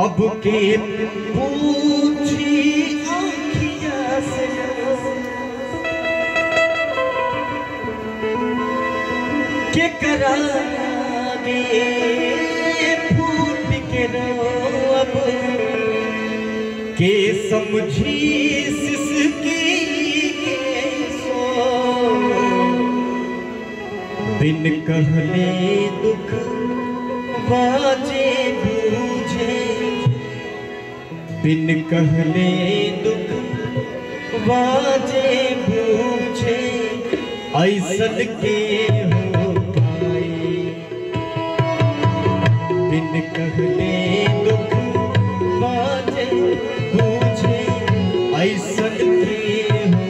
अब के पूछी आँखियाँ से के करागे फूट के रो अब के समझी सिसकी सो बिन कहले दुख बाजे बूझे बिन कहले दुख बाजे बूझे ऐसन के हो पाए बिन कहले दुख बाजे बूझे ऐसन के हो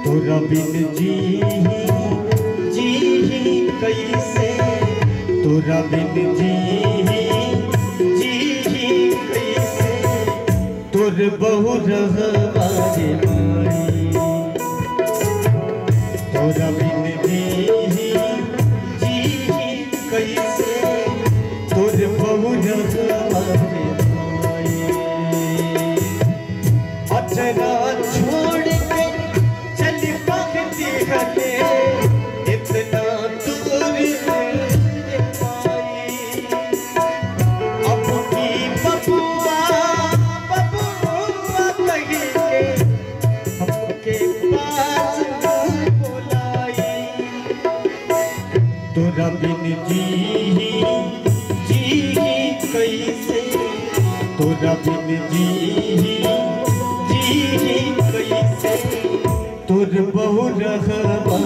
तोरा बिन जी कैसे तोरा बिन जी कैसे तोर बहु रहवारे माई तोरा बिन जी कैसे तोर बहु रहवारे माई अचरा छोड़ के चल पकती हले इतना दूर पाई अब की बबुआ कही के हमके पास बुलाई तोरा बिन जी कैसे तोरा बिन जी कैसे तोर बहु रहवा